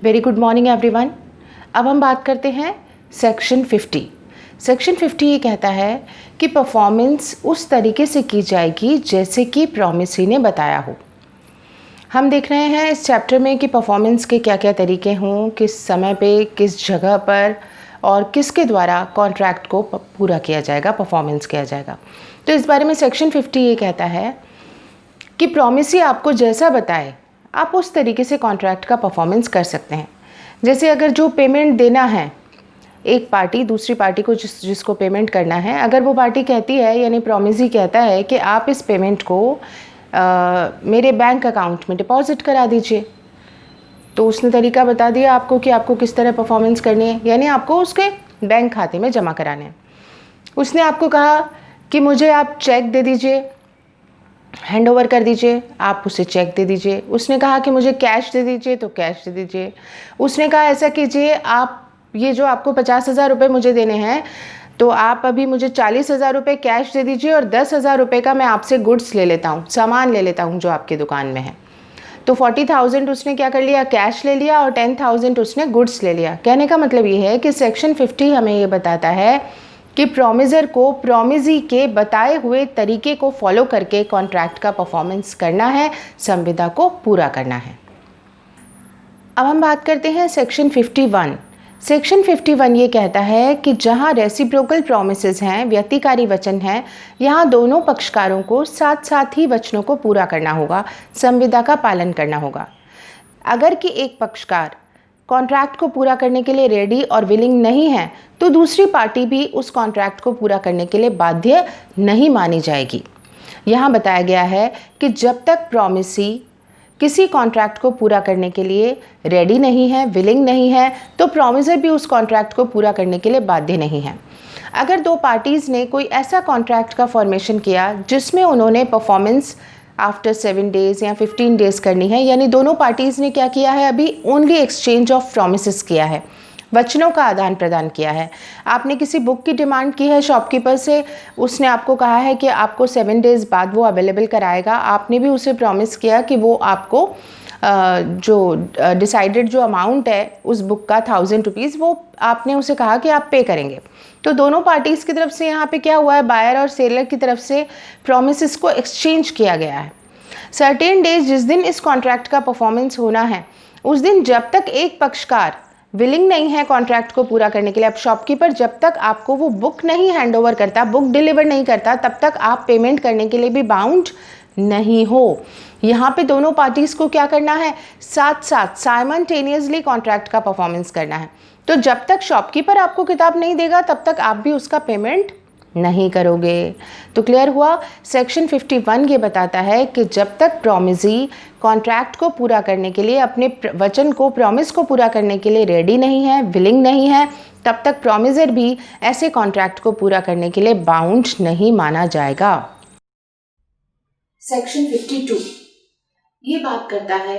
Very good morning everyone. अब हम बात करते हैं सेक्शन 50। सेक्शन 50 ये कहता है कि परफॉर्मेंस उस तरीके से की जाएगी जैसे कि प्रॉमिसरी ने बताया हो। हम देख रहे हैं इस चैप्टर में कि परफॉर्मेंस के क्या क्या तरीके हों, किस समय पे, किस जगह पर और किसके द्वारा कॉन्ट्रैक्ट को पूरा किया जाएगा, परफॉर्मेंस किया जाएगा। तो इस बारे में सेक्शन 50 ये कहता है कि प्रॉमिसरी आपको जैसा बताए आप उस तरीके से कॉन्ट्रैक्ट का परफॉर्मेंस कर सकते हैं। जैसे अगर जो पेमेंट देना है एक पार्टी दूसरी पार्टी को जिसको पेमेंट करना है, अगर वो पार्टी कहती है यानी प्रॉमिसरी कहता है कि आप इस पेमेंट को मेरे बैंक अकाउंट में डिपॉजिट करा दीजिए, तो उसने तरीका बता दिया आपको कि आपको किस तरह परफॉर्मेंस करनी है, यानी आपको उसके बैंक खाते में जमा कराने हैं। उसने आपको कहा कि मुझे आप चेक दे दीजिए, हैंड ओवर कर दीजिए, आप उसे चेक दे दीजिए। उसने कहा कि मुझे कैश दे दीजिए, तो कैश दे दीजिए। उसने कहा ऐसा कीजिए, आप ये जो आपको 50,000 रुपये मुझे देने हैं, तो आप अभी मुझे 40,000 रुपये कैश दे दीजिए और 10,000 रुपये का मैं आपसे गुड्स ले लेता हूँ, सामान ले लेता हूँ जो आपकी दुकान में है। तो 40,000 उसने क्या कर लिया, कैश ले लिया और 10,000 उसने गुड्स ले लिया। कहने का मतलब ये है कि सेक्शन 50 हमें ये बताता है कि प्रॉमिसर को प्रॉमिसरी के बताए हुए तरीके को फॉलो करके कॉन्ट्रैक्ट का परफॉर्मेंस करना है, संविदा को पूरा करना है। अब हम बात करते हैं सेक्शन 51। सेक्शन 51 ये कहता है कि जहां रेसिप्रोकल प्रॉमिसेस हैं, व्यतिकारी वचन हैं, यहाँ दोनों पक्षकारों को साथ साथ ही वचनों को पूरा करना होगा, संविदा का पालन करना होगा। अगर कि एक पक्षकार कॉन्ट्रैक्ट को पूरा करने के लिए रेडी और विलिंग नहीं है, तो दूसरी पार्टी भी उस कॉन्ट्रैक्ट को पूरा करने के लिए बाध्य नहीं मानी जाएगी। यहाँ बताया गया है कि जब तक प्रॉमिसरी किसी कॉन्ट्रैक्ट को पूरा करने के लिए रेडी नहीं है, विलिंग नहीं है, तो प्रॉमिसर भी उस कॉन्ट्रैक्ट को पूरा करने के लिए बाध्य नहीं है। अगर दो पार्टीज़ ने कोई ऐसा कॉन्ट्रैक्ट का फॉर्मेशन किया जिसमें उन्होंने परफॉर्मेंस आफ्टर 7 डेज़ या 15 डेज़ करनी है, यानी दोनों पार्टीज़ ने क्या किया है, अभी ओनली एक्सचेंज ऑफ प्रॉमिसेस किया है, वचनों का आदान प्रदान किया है। आपने किसी बुक की डिमांड की है शॉपकीपर से, उसने आपको कहा है कि आपको 7 डेज़ बाद वो अवेलेबल कराएगा। आपने भी उसे प्रॉमिस किया कि वो आपको जो डिसाइडेड जो अमाउंट है उस बुक का 1000 रुपीज़, वो आपने उसे कहा कि आप पे करेंगे। तो दोनों पार्टीज़ की तरफ से यहाँ पे क्या हुआ है, बायर और सेलर की तरफ से प्रॉमिसेस को एक्सचेंज किया गया है। सर्टेन डेज जिस दिन इस कॉन्ट्रैक्ट का परफॉर्मेंस होना है, उस दिन जब तक एक पक्षकार विलिंग नहीं है कॉन्ट्रैक्ट को पूरा करने के लिए, अब शॉपकीपर जब तक आपको वो बुक नहीं हैंड ओवर करता, बुक डिलीवर नहीं करता, तब तक आप पेमेंट करने के लिए भी बाउंड नहीं हो। यहाँ पे दोनों पार्टीज़ को क्या करना है, साथ साथ साइमल्टेनियसली कॉन्ट्रैक्ट का परफॉर्मेंस करना है। तो जब तक शॉपकीपर आपको किताब नहीं देगा तब तक आप भी उसका पेमेंट नहीं करोगे। तो क्लियर हुआ, सेक्शन 51 ये बताता है कि जब तक प्रॉमिसरी कॉन्ट्रैक्ट को पूरा करने के लिए, अपने वचन को, प्रॉमिस को पूरा करने के लिए रेडी नहीं है, विलिंग नहीं है, तब तक प्रॉमिसर भी ऐसे कॉन्ट्रैक्ट को पूरा करने के लिए बाउंड नहीं माना जाएगा। सेक्शन 52 ये बात करता है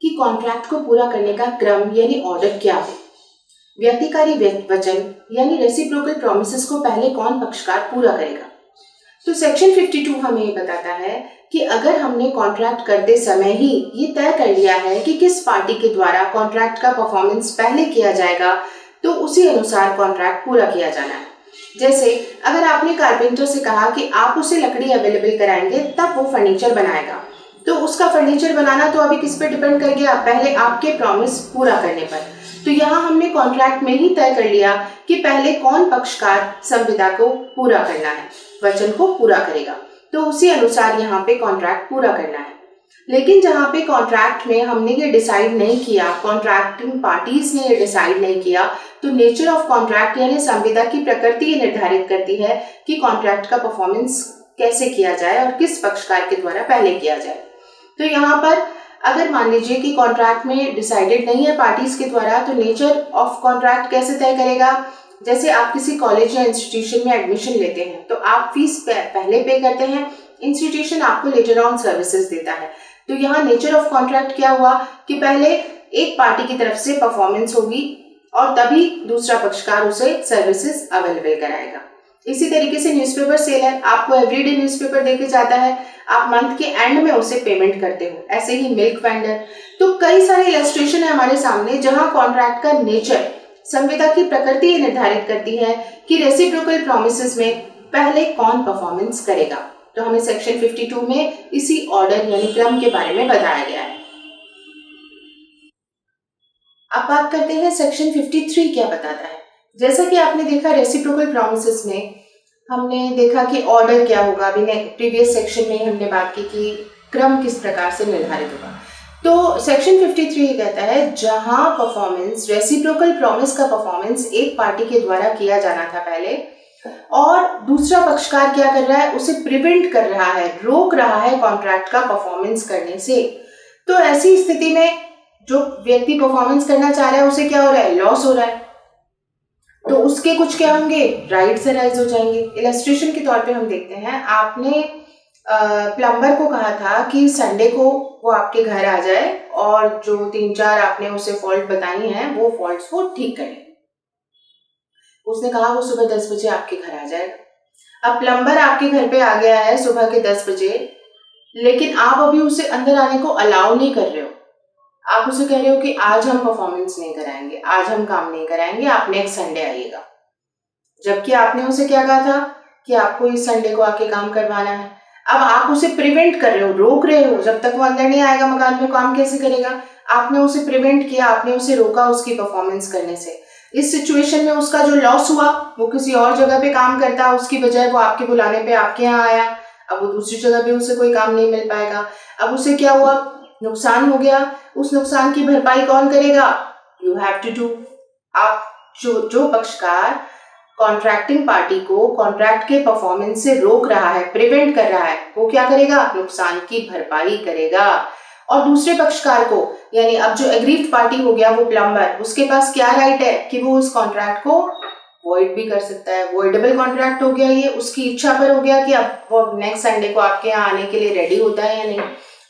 कि कॉन्ट्रैक्ट को पूरा करने का क्रम यानी ऑर्डर क्या है। व्यतिकारी वचन यानी रेसिप्रोकल प्रॉमिसेस को पहले कौन पक्षकार पूरा करेगा। तो सेक्शन 52 हमें ये बताता है कि अगर हमने कॉन्ट्रैक्ट करते समय ही ये तय कर लिया है कि किस पार्टी के द्वारा कॉन्ट्रैक्ट का परफॉर्मेंस पहले किया जाएगा, तो उसी अनुसार कॉन्ट्रैक्ट पूरा किया जाना है। जैसे अगर आपने कारपेंटर से कहा कि आप उसे लकड़ी अवेलेबल कराएंगे तब वो फर्नीचर बनाएगा, तो उसका फर्नीचर बनाना तो अभी किस पे डिपेंड कर गया, पहले आपके प्रॉमिस पूरा करने पर। तो यहाँ हमने कॉन्ट्रैक्ट में ही तय कर लिया कि पहले कौन पक्षकार संविदा को पूरा करना है, वचन को पूरा करेगा, तो उसी अनुसार यहाँ पे कॉन्ट्रैक्ट पूरा करना है। लेकिन जहाँ पे कॉन्ट्रैक्ट में हमने ये डिसाइड नहीं किया, कॉन्ट्रैक्टिंग पार्टीज ने ये डिसाइड नहीं किया, तो नेचर ऑफ कॉन्ट्रैक्ट यानी संविदा की प्रकृति ये निर्धारित करती है कि कॉन्ट्रैक्ट का परफॉर्मेंस कैसे किया जाए और किस पक्षकार के द्वारा पहले किया जाए। तो यहाँ पर अगर मान लीजिए कि कॉन्ट्रैक्ट में डिसाइडेड नहीं है पार्टीज के द्वारा, तो नेचर ऑफ कॉन्ट्रैक्ट कैसे तय करेगा। जैसे आप किसी कॉलेज या इंस्टीट्यूशन में एडमिशन लेते हैं तो आप फीस पहले पे करते हैं, इंस्टीट्यूशन आपको लेटर ऑन सर्विसेज देता है। तो यहाँ नेचर ऑफ कॉन्ट्रैक्ट क्या हुआ कि पहले एक पार्टी की तरफ से परफॉर्मेंस होगी और तभी दूसरा पक्षकार उसे सर्विसेज अवेलेबल कराएगा। इसी तरीके से न्यूज़पेपर सेलर आपको एवरीडे न्यूज़पेपर देके जाता है, आप मंथ के एंड में उसे पेमेंट करते हो। ऐसे ही मिल्क वेंडर। तो कई सारे इलस्ट्रेशन है हमारे सामने जहां कॉन्ट्रैक्ट का नेचर, संविदा की प्रकृति ये निर्धारित करती है कि रेसिप्रोकल प्रॉमिसेस में पहले कौन परफॉर्मेंस करेगा। तो हमें सेक्शन 52 में इसी ऑर्डर यानी क्रम के बारे में बताया गया है। अब बात करते हैं सेक्शन 53 क्या बताता है। जैसा कि आपने देखा रेसिप्रोकल प्रॉमिसेस में हमने देखा कि ऑर्डर क्या होगा। अभी प्रीवियस सेक्शन में हमने बात की कि क्रम किस प्रकार से निर्धारित होगा। तो सेक्शन 53 कहता है जहां परफॉर्मेंस, रेसिप्रोकल प्रॉमिस का परफॉर्मेंस एक पार्टी के द्वारा किया जाना था पहले, और दूसरा पक्षकार क्या कर रहा है, उसे प्रिवेंट कर रहा है, रोक रहा है कॉन्ट्रैक्ट का परफॉर्मेंस करने से। तो ऐसी स्थिति में जो व्यक्ति परफॉर्मेंस करना चाह रहा है उसे क्या हो रहा है, लॉस हो रहा है। तो उसके कुछ क्या होंगे, राइट्स अराइज हो जाएंगे। इलस्ट्रेशन के तौर पे हम देखते हैं, आपने प्लम्बर को कहा था कि संडे को वो आपके घर आ जाए और जो 3-4 आपने उसे फॉल्ट बताई हैं वो फॉल्ट्स वो ठीक करें। उसने कहा वो सुबह 10 बजे आपके घर आ जाएगा। अब प्लम्बर आपके घर पे आ गया है सुबह के 10 बजे, लेकिन आप अभी उसे अंदर आने को अलाउ नहीं कर रहे हो। आप उसे कह रहे हो कि आज हम परफॉर्मेंस नहीं कराएंगे, आज हम काम नहीं कराएंगे, आप नेक्स्ट संडे आइएगा। जबकि आपने उसे क्या कहा था कि आपको इस संडे को आके काम करवाना है। अब आप उसे प्रिवेंट कर रहे हो, रोक रहे हो। जब तक वो अंदर नहीं आएगा मकान में काम कैसे करेगा। आपने उसे प्रिवेंट किया, आपने उसे रोका उसकी परफॉर्मेंस करने से। इस सिचुएशन में उसका जो लॉस हुआ, वो किसी और जगह पे काम करता, उसकी बजाय वो आपके बुलाने पे आपके यहाँ आया। अब वो दूसरी जगह पे उसे कोई काम नहीं मिल पाएगा। अब उसे क्या हुआ, नुकसान हो गया। उस नुकसान की भरपाई कौन करेगा, यू हैव टू डू। आप जो पक्षकार कॉन्ट्रैक्टिंग पार्टी को कॉन्ट्रैक्ट के परफॉर्मेंस से रोक रहा है, प्रिवेंट कर रहा है, वो क्या करेगा, नुकसान की भरपाई करेगा। और दूसरे पक्षकार को, यानी अब जो एग्रीव्ड पार्टी हो गया वो प्लम्बर, उसके पास क्या राइट है कि वो उस कॉन्ट्रैक्ट को वॉइड भी कर सकता है। वॉइडेबल कॉन्ट्रैक्ट हो गया, ये उसकी इच्छा पर हो गया कि अब वो नेक्स्ट संडे को आपके यहाँ आने के लिए रेडी होता है या नहीं।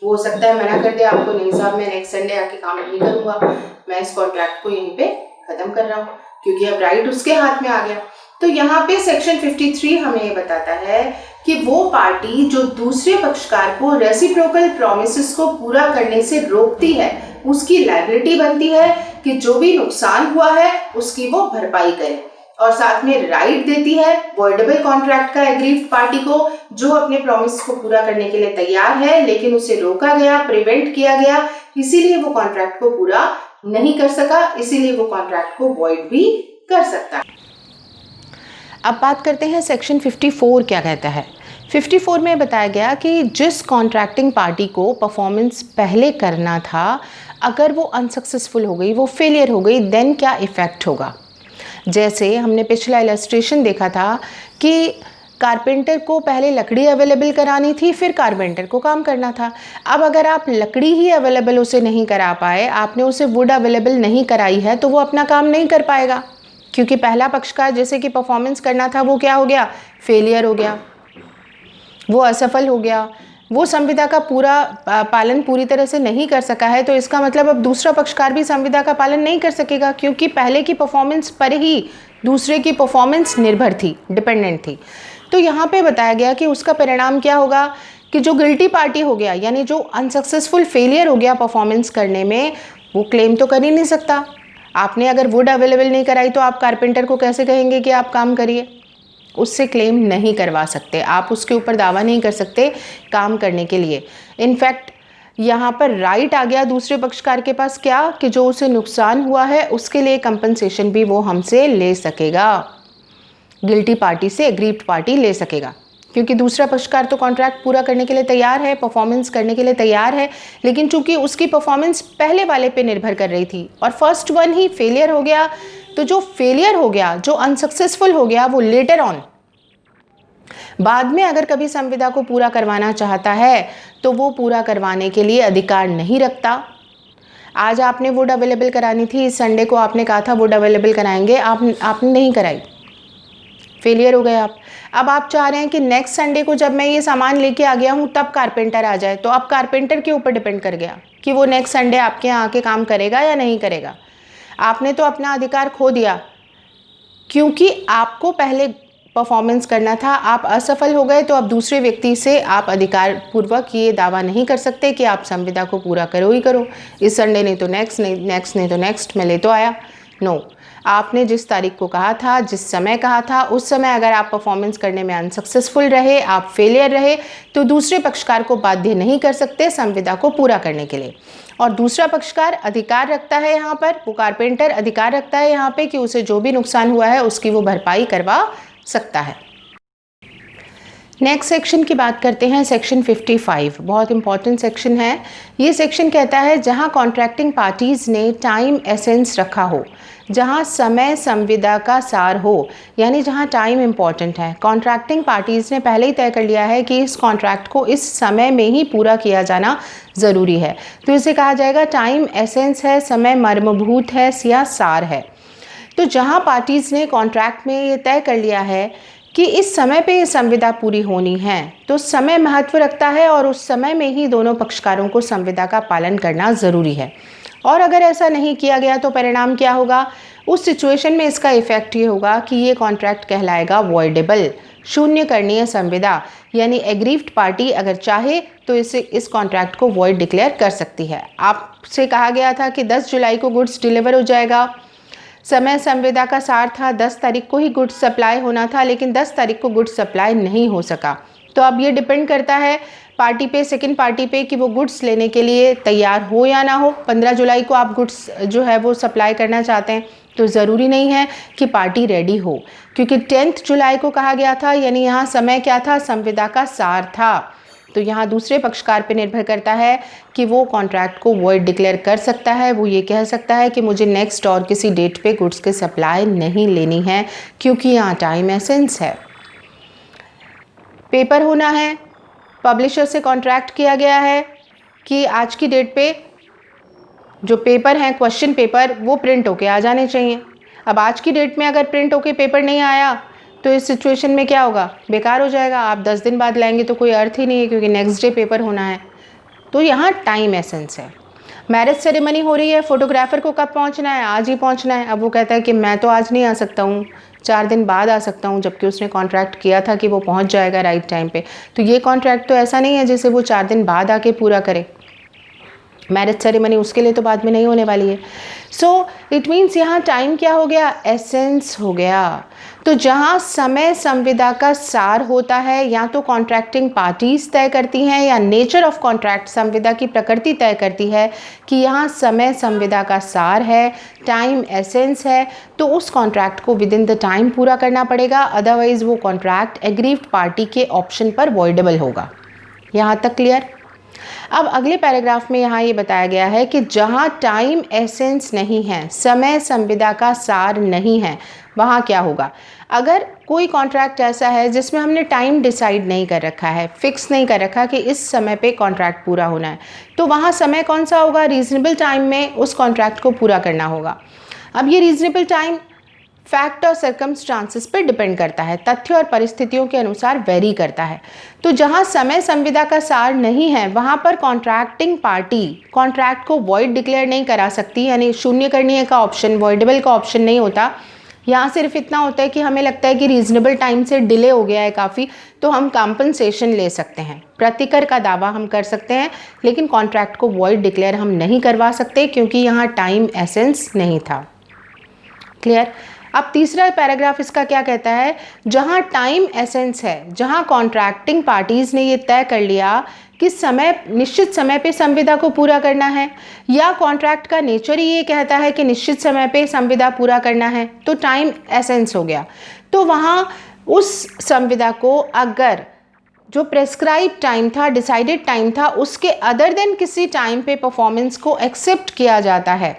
वो हो सकता है मना कर दे आपको, नहीं साहब मैं नेक्स्ट संडे आके काम नहीं करूंगा, मैं इस कॉन्ट्रैक्ट को यहीं पे खत्म कर रहा हूँ, क्योंकि अब राइट उसके हाथ में आ गया। तो यहाँ पे सेक्शन 53 हमें ये बताता है कि वो पार्टी जो दूसरे पक्षकार को रेसिप्रोकल प्रॉमिसेस को पूरा करने से रोकती है, उसकी लायबिलिटी बनती है कि जो भी नुकसान हुआ है उसकी वो भरपाई करे, और साथ में राइट देती है वॉइडेबल कॉन्ट्रैक्ट का एग्रीव्ड पार्टी को, जो अपने प्रॉमिस को पूरा करने के लिए तैयार है लेकिन उसे रोका गया, प्रिवेंट किया गया, इसीलिए वो कॉन्ट्रैक्ट को पूरा नहीं कर सका, इसीलिए वो कॉन्ट्रैक्ट को वॉइड भी कर सकता है। अब बात करते हैं सेक्शन 54 क्या कहता है। 54 में बताया गया कि जिस कॉन्ट्रैक्टिंग पार्टी को परफॉर्मेंस पहले करना था, अगर वो अनसक्सेसफुल हो गई, वो फेलियर हो गई, देन क्या इफ़ेक्ट होगा। जैसे हमने पिछला इलस्ट्रेशन देखा था कि कारपेंटर को पहले लकड़ी अवेलेबल करानी थी, फिर कारपेंटर को काम करना था। अब अगर आप लकड़ी ही अवेलेबल उसे नहीं करा पाए, आपने उसे वुड अवेलेबल नहीं कराई है, तो वो अपना काम नहीं कर पाएगा, क्योंकि पहला पक्षकार जैसे कि परफॉर्मेंस करना था वो क्या हो गया, फेलियर हो गया, वो असफल हो गया, वो संविदा का पूरा पालन पूरी तरह से नहीं कर सका है। तो इसका मतलब अब दूसरा पक्षकार भी संविदा का पालन नहीं कर सकेगा, क्योंकि पहले की परफॉर्मेंस पर ही दूसरे की परफॉर्मेंस निर्भर थी, डिपेंडेंट थी। तो यहाँ पे बताया गया कि उसका परिणाम क्या होगा कि जो गिल्टी पार्टी हो गया, यानी जो अनसक्सेसफुल फेलियर हो गया परफॉर्मेंस करने में, वो क्लेम तो कर ही नहीं सकता। आपने अगर वुड अवेलेबल नहीं कराई तो आप कारपेंटर को कैसे कहेंगे कि आप काम करिए, उससे क्लेम नहीं करवा सकते, आप उसके ऊपर दावा नहीं कर सकते काम करने के लिए। इनफैक्ट यहाँ पर राइट आ गया दूसरे पक्षकार के पास क्या, कि जो उसे नुकसान हुआ है उसके लिए कंपनसेशन भी वो हमसे ले सकेगा, गिल्टी पार्टी से एग्रीव्ड पार्टी ले सकेगा, क्योंकि दूसरा पक्षकार तो कॉन्ट्रैक्ट पूरा करने के लिए तैयार है, परफॉर्मेंस करने के लिए तैयार है, लेकिन चूंकि उसकी परफॉर्मेंस पहले वाले पे निर्भर कर रही थी और फर्स्ट वन ही फेलियर हो गया, तो जो फेलियर हो गया, जो अनसक्सेसफुल हो गया, वो लेटर ऑन बाद में अगर कभी संविदा को पूरा करवाना चाहता है तो वो पूरा करवाने के लिए अधिकार नहीं रखता। आज आपने वुड अवेलेबल करानी थी, इस संडे को आपने कहा था वुड अवेलेबल कराएंगे, आपने नहीं कराई, फेलियर हो गए आप। अब आप चाह रहे हैं कि नेक्स्ट संडे को जब मैं ये सामान लेके आ गया हूँ तब कारपेंटर आ जाए, तो अब कारपेंटर के ऊपर डिपेंड कर गया कि वो नेक्स्ट संडे आपके यहाँ आके काम करेगा या नहीं करेगा। आपने तो अपना अधिकार खो दिया, क्योंकि आपको पहले परफॉर्मेंस करना था, आप असफल हो गए, तो अब दूसरे व्यक्ति से आप अधिकार पूर्वक ये दावा नहीं कर सकते कि आप संविदा को पूरा करो ही करो, इस संडे नहीं तो नेक्स्ट, नहीं तो नेक्स्ट, मैं ले तो आया। नो, आपने जिस तारीख को कहा था, जिस समय कहा था, उस समय अगर आप परफॉर्मेंस करने में अनसक्सेसफुल रहे, आप फेलियर रहे, तो दूसरे पक्षकार को बाध्य नहीं कर सकते संविदा को पूरा करने के लिए। और दूसरा पक्षकार अधिकार रखता है यहाँ पर, वो कारपेंटर अधिकार रखता है यहाँ पे कि उसे जो भी नुकसान हुआ है उसकी वो भरपाई करवा सकता है। नेक्स्ट सेक्शन की बात करते हैं, सेक्शन 55, बहुत इंपॉर्टेंट सेक्शन है। ये सेक्शन कहता है जहाँ कॉन्ट्रैक्टिंग पार्टीज़ ने टाइम एसेंस रखा हो, जहाँ समय संविदा का सार हो, यानी जहाँ टाइम इम्पॉर्टेंट है। कॉन्ट्रैक्टिंग पार्टीज़ ने पहले ही तय कर लिया है कि इस कॉन्ट्रैक्ट को इस समय में ही पूरा किया जाना ज़रूरी है, तो इसे कहा जाएगा टाइम एसेंस है, समय मर्मभूत है या सार है। तो जहाँ पार्टीज़ ने कॉन्ट्रैक्ट में ये तय कर लिया है कि इस समय पे ये संविदा पूरी होनी है, तो समय महत्व रखता है और उस समय में ही दोनों पक्षकारों को संविदा का पालन करना ज़रूरी है। और अगर ऐसा नहीं किया गया तो परिणाम क्या होगा? उस सिचुएशन में इसका इफेक्ट ये होगा कि ये कॉन्ट्रैक्ट कहलाएगा वॉइडेबल, शून्य करणीय संविदा, यानी एग्रीव्ड पार्टी अगर चाहे तो इस कॉन्ट्रैक्ट को वॉइड डिक्लेयर कर सकती है। आपसे कहा गया था कि 10 जुलाई को गुड्स डिलीवर हो जाएगा, समय संविदा का सार था 10 तारीख को ही गुड्स सप्लाई होना था, लेकिन 10 तारीख को गुड्स सप्लाई नहीं हो सका। तो अब ये डिपेंड करता है पार्टी पे, सेकंड पार्टी पे, कि वो गुड्स लेने के लिए तैयार हो या ना हो। 15 जुलाई को आप गुड्स जो है वो सप्लाई करना चाहते हैं तो ज़रूरी नहीं है कि पार्टी रेडी हो, क्योंकि 10 जुलाई को कहा गया था, यानी यहाँ समय क्या था? संविदा का सार था। तो यहाँ दूसरे पक्षकार पे निर्भर करता है कि वो कॉन्ट्रैक्ट को वॉइड डिक्लेयर कर सकता है। वो ये कह सकता है कि मुझे नेक्स्ट और किसी डेट पे गुड्स की सप्लाई नहीं लेनी है, क्योंकि यहाँ टाइम एसेंस है। पेपर होना है, पब्लिशर से कॉन्ट्रैक्ट किया गया है कि आज की डेट पे जो पेपर हैं, क्वेश्चन पेपर, वो प्रिंट होके आ जाने चाहिए। अब आज की डेट में अगर प्रिंट होके पेपर नहीं आया तो इस सिचुएशन में क्या होगा? बेकार हो जाएगा। आप 10 दिन बाद लाएंगे तो कोई अर्थ ही नहीं है, क्योंकि नेक्स्ट डे पेपर होना है। तो यहाँ टाइम एसेंस है। मैरिज सेरेमनी हो रही है, फोटोग्राफर को कब पहुँचना है? आज ही पहुँचना है। अब वो कहता है कि मैं तो आज नहीं आ सकता हूँ, 4 दिन बाद आ सकता हूँ, जबकि उसने कॉन्ट्रैक्ट किया था कि वो पहुँच जाएगा राइट टाइम पे। तो ये कॉन्ट्रैक्ट तो ऐसा नहीं है जिसे वो 4 दिन बाद आके पूरा करे। मैरिज सेरेमनी उसके लिए तो बाद में नहीं होने वाली है। सो इट मीन्स यहाँ टाइम क्या हो गया? एसेंस हो गया। तो जहाँ समय संविदा का सार होता है, या तो कॉन्ट्रैक्टिंग पार्टीज तय करती हैं या नेचर ऑफ कॉन्ट्रैक्ट, संविदा की प्रकृति तय करती है कि यहाँ समय संविदा का सार है, टाइम एसेंस है, तो उस कॉन्ट्रैक्ट को विद इन द टाइम पूरा करना पड़ेगा, अदरवाइज वो कॉन्ट्रैक्ट एग्रीव्ड पार्टी के ऑप्शन पर वॉइडेबल होगा। यहाँ तक क्लियर? अब अगले पैराग्राफ में यहाँ ये बताया गया है कि जहाँ टाइम एसेंस नहीं है, समय संविदा का सार नहीं है, वहाँ क्या होगा? अगर कोई कॉन्ट्रैक्ट ऐसा है जिसमें हमने टाइम डिसाइड नहीं कर रखा है, फिक्स नहीं कर रखा कि इस समय पे कॉन्ट्रैक्ट पूरा होना है, तो वहाँ समय कौन सा होगा? रीजनेबल टाइम में उस कॉन्ट्रैक्ट को पूरा करना होगा। अब ये रीजनेबल टाइम फैक्ट और सर्कमस्टांसेस पर डिपेंड करता है, तथ्य और परिस्थितियों के अनुसार वेरी करता है। तो जहां समय संविदा का सार नहीं है, वहां पर कॉन्ट्रैक्टिंग पार्टी कॉन्ट्रैक्ट को वॉइड डिक्लेयर नहीं करा सकती, यानी शून्य करणीय का ऑप्शन, वॉइडेबल का ऑप्शन नहीं होता। यहाँ सिर्फ इतना होता है कि हमें लगता है कि रीजनेबल टाइम से डिले हो गया है काफ़ी, तो हम कॉम्पनसेशन ले सकते हैं, प्रतिकर का दावा हम कर सकते हैं, लेकिन कॉन्ट्रैक्ट को वॉइड डिक्लेयर हम नहीं करवा सकते, क्योंकि यहाँ टाइम एसेंस नहीं था। क्लियर? अब तीसरा पैराग्राफ इसका क्या कहता है? जहां टाइम एसेंस है, जहां कॉन्ट्रैक्टिंग पार्टीज ने ये तय कर लिया कि समय, निश्चित समय पे संविदा को पूरा करना है, या कॉन्ट्रैक्ट का नेचर ही ये कहता है कि निश्चित समय पे संविदा पूरा करना है, तो टाइम एसेंस हो गया। तो वहां उस संविदा को अगर जो प्रेस्क्राइब टाइम था, डिसाइडेड टाइम था, उसके अदर देन किसी टाइम पे परफॉर्मेंस को एक्सेप्ट किया जाता है,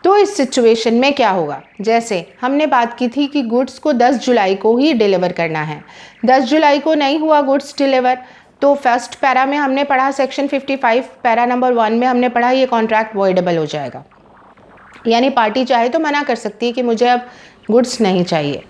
तो इस सिचुएशन में क्या होगा? जैसे हमने बात की थी कि गुड्स को 10 जुलाई को ही डिलीवर करना है, 10 जुलाई को नहीं हुआ गुड्स डिलीवर, तो फर्स्ट पैरा में हमने पढ़ा, सेक्शन 55 पैरा नंबर 1 में हमने पढ़ा ये कॉन्ट्रैक्ट वॉइडेबल हो जाएगा, यानी पार्टी चाहे तो मना कर सकती है कि मुझे अब गुड्स नहीं चाहिए।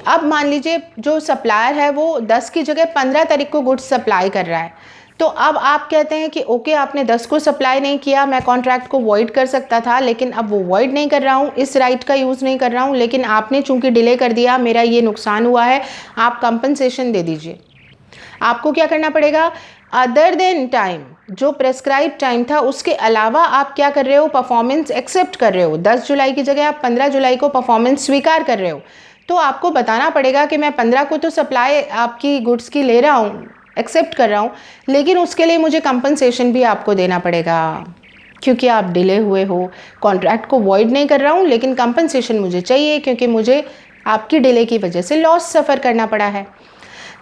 अब मान लीजिए जो सप्लायर है वो 10 की जगह 15 तारीख को गुड्स सप्लाई कर रहा है, तो अब आप कहते हैं कि ओके आपने 10 को सप्लाई नहीं किया, मैं कॉन्ट्रैक्ट को वॉइड कर सकता था, लेकिन अब वो वॉइड नहीं कर रहा हूँ, इस राइट का यूज़ नहीं कर रहा हूँ, लेकिन आपने चूंकि डिले कर दिया, मेरा ये नुकसान हुआ है, आप कंपनसेशन दे दीजिए। आपको क्या करना पड़ेगा, अदर देन टाइम, जो प्रेस्क्राइब टाइम था उसके अलावा आप क्या कर रहे हो, परफॉर्मेंस एक्सेप्ट कर रहे हो। 10 जुलाई की जगह आप 15 जुलाई को परफॉर्मेंस स्वीकार कर रहे हो, तो आपको बताना पड़ेगा कि मैं 15 को तो सप्लाई आपकी गुड्स की ले रहा हूँ, एक्सेप्ट कर रहा हूँ, लेकिन उसके लिए मुझे कंपनसेशन भी आपको देना पड़ेगा, क्योंकि आप डिले हुए हो। कॉन्ट्रैक्ट को वॉइड नहीं कर रहा हूँ, लेकिन कंपनसेशन मुझे चाहिए, क्योंकि मुझे आपकी डिले की वजह से लॉस सफ़र करना पड़ा है।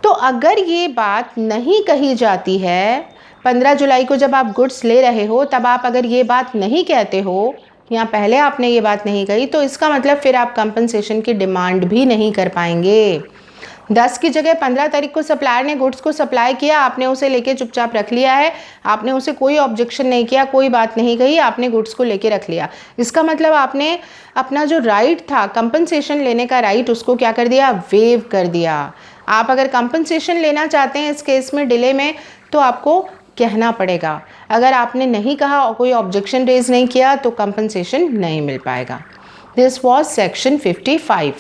तो अगर ये बात नहीं कही जाती है, 15 जुलाई को जब आप गुड्स ले रहे हो तब आप अगर ये बात नहीं कहते हो, या पहले आपने ये बात नहीं कही, तो इसका मतलब फिर आप कंपनसेशन की डिमांड भी नहीं कर पाएंगे। 10 की जगह 15 तारीख को सप्लायर ने गुड्स को सप्लाई किया, आपने उसे लेके चुपचाप रख लिया है, आपने उसे कोई ऑब्जेक्शन नहीं किया, कोई बात नहीं कही, आपने गुड्स को लेके रख लिया। इसका मतलब आपने अपना जो राइट था कंपनसेशन लेने का राइट, उसको क्या कर दिया, वेव कर दिया। आप अगर कंपनसेशन लेना चाहते हैं इस केस में डिले में, तो आपको कहना पड़ेगा। अगर आपने नहीं कहा और कोई ऑब्जेक्शन रेज नहीं किया तो कंपनसेशन नहीं मिल पाएगा। This was section 55।